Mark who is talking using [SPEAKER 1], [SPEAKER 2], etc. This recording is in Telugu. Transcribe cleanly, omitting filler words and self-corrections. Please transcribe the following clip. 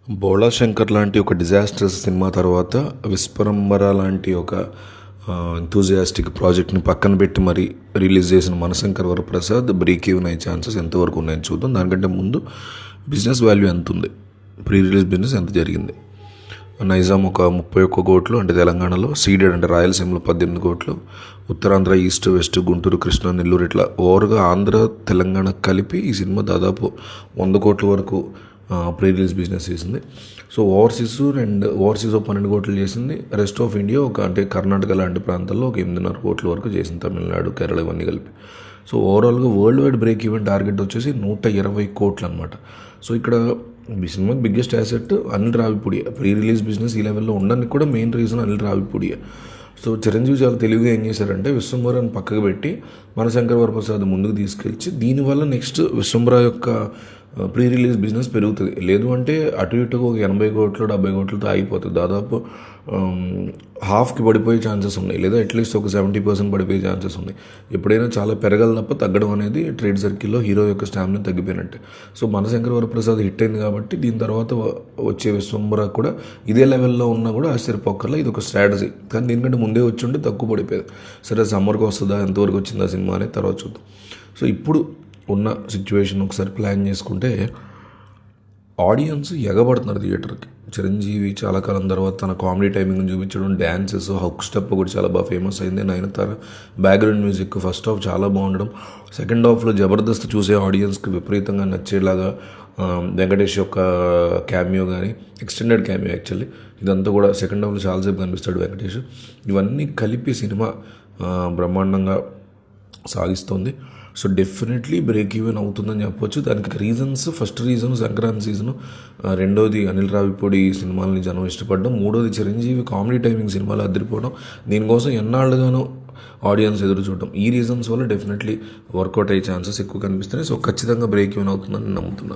[SPEAKER 1] బోళా శంకర్ లాంటి ఒక డిజాస్టర్స్ సినిమా తర్వాత విస్పరంబర లాంటి ఒక ఎంతూజియాస్టిక్ ప్రాజెక్ట్ని పక్కన పెట్టి మరీ రిలీజ్ చేసిన మనశంకర్ వరప్రసాద్ బ్రేక్ ఈవెన్ అయ్యే ఛాన్సెస్ ఎంతవరకు ఉన్నాయని చూద్దాం. దానికంటే ముందు బిజినెస్ వాల్యూ ఎంత ఉంది, ప్రీ రిలీజ్ బిజినెస్ ఎంత జరిగింది. నైజాం ఒక 31 కోట్లు అంటే తెలంగాణలో, సీడెడ్ అంటే రాయలసీమలో 18 కోట్లు, ఉత్తరాంధ్ర ఈస్ట్ వెస్ట్ గుంటూరు కృష్ణా నెల్లూరు ఇట్లా ఓవర్గా ఆంధ్ర తెలంగాణ కలిపి ఈ సినిమా దాదాపు 100 కోట్ల వరకు ప్రీ రిలీజ్ బిజినెస్ చేసింది. సో ఓవర్సీస్ 12 కోట్లు చేసింది. రెస్ట్ ఆఫ్ ఇండియా అంటే కర్ణాటక లాంటి ప్రాంతాల్లో ఒక 8.5 కోట్ల వరకు చేసింది, తమిళనాడు కేరళ ఇవన్నీ కలిపి. సో ఓవరాల్గా world wide break even target వచ్చేసి 120 కోట్లు అనమాట. సో ఇక్కడ ఈ సినిమాకి బిగ్గెస్ట్ యాసెట్ అనిల్ రావిపూడియే. ప్రీ రిలీజ్ బిజినెస్ ఈ లెవెల్లో ఉండడానికి కూడా మెయిన్ రీజన్ అనిల్ రావిపూడియే. సో చిరంజీవి చాలా తెలివిగా ఏం చేశారంటే విశ్వంబరాన్ని పక్కకు పెట్టి మనశంకర్ వరప్రసాద్ ముందుకు తీసుకెళ్ళి దీనివల్ల నెక్స్ట్ విశ్వంబర యొక్క ప్రీ రిలీజ్ బిజినెస్ పెరుగుతుంది. లేదు అంటే అటు ఇటుగా ఒక 80 కోట్లు 70 కోట్లతో ఆగిపోతుంది. దాదాపు హాఫ్కి పడిపోయే ఛాన్సెస్ ఉన్నాయి, లేదా అట్లీస్ట్ ఒక 70% పడిపోయే ఛాన్సెస్ ఉన్నాయి. ఎప్పుడైనా చాలా పెరగాలి తప్ప తగ్గడం అనేది ట్రేడ్ సర్కిల్లో హీరో యొక్క స్టామినా తగ్గిపోయినట్టే. సో మనశంకర్ వరప్రసాద్ హిట్ అయింది కాబట్టి దీని తర్వాత వచ్చే విశ్వంబర కూడా ఇదే లెవెల్లో ఉన్నా కూడా ఆశ్చర్యపోకర్లా. ఇది ఒక స్ట్రాటజీ, కానీ దీనికంటే ముందే వచ్చి ఉంటే తక్కువ పడిపోయేది. సరే సమ్మర్కి వస్తుందా, ఎంతవరకు వచ్చిందా సినిమా అనేది తర్వాత చూద్దాం. సో ఇప్పుడు ఉన్న సిచ్యువేషన్ ఒకసారి ప్లాన్ చేసుకుంటే ఆడియన్స్ ఎగబడుతున్నారు థియేటర్కి. చిరంజీవి చాలా కాలం తర్వాత తన కామెడీ టైమింగ్ చూపించడం, డ్యాన్సెస్, హక్ స్టెప్ కూడా చాలా బాగా ఫేమస్ అయింది. Nayanthara background music first half చాలా బాగుండడం, సెకండ్ హాఫ్లో జబర్దస్త్ చూసే ఆడియన్స్కి విపరీతంగా నచ్చేలాగా వెంకటేష్ యొక్క క్యామియో కానీ, ఎక్స్టెండెడ్ క్యామియో యాక్చువల్లీ, ఇదంతా కూడా సెకండ్ హాఫ్లో చాలాసేపు కనిపిస్తాడు వెంకటేష్. ఇవన్నీ కలిపి సినిమా బ్రహ్మాండంగా సాగిస్తుంది. సో డెఫినెట్లీ బ్రేక్ ఈవెన్ అవుతుందని చెప్పొచ్చు. దానికి reasons, first reason Sankranti season, రెండోది అనిల్ రావిపూడి సినిమాలని జనం ఇష్టపడడం, మూడోది చిరంజీవి కామెడీ టైమింగ్ సినిమాలు అదిరిపోవడం, దీనికోసం ఎన్నాళ్ళుగానో ఆడియన్స్ ఎదురు చూడడం. ఈ రీజన్స్ వల్ల డెఫినెట్లీ వర్కౌట్ అయ్యే ఛాన్సెస్ ఎక్కువ కనిపిస్తున్నాయి. సో ఖచ్చితంగా బ్రేక్ ఈవెన్ అవుతుందని నమ్ముతున్నాను.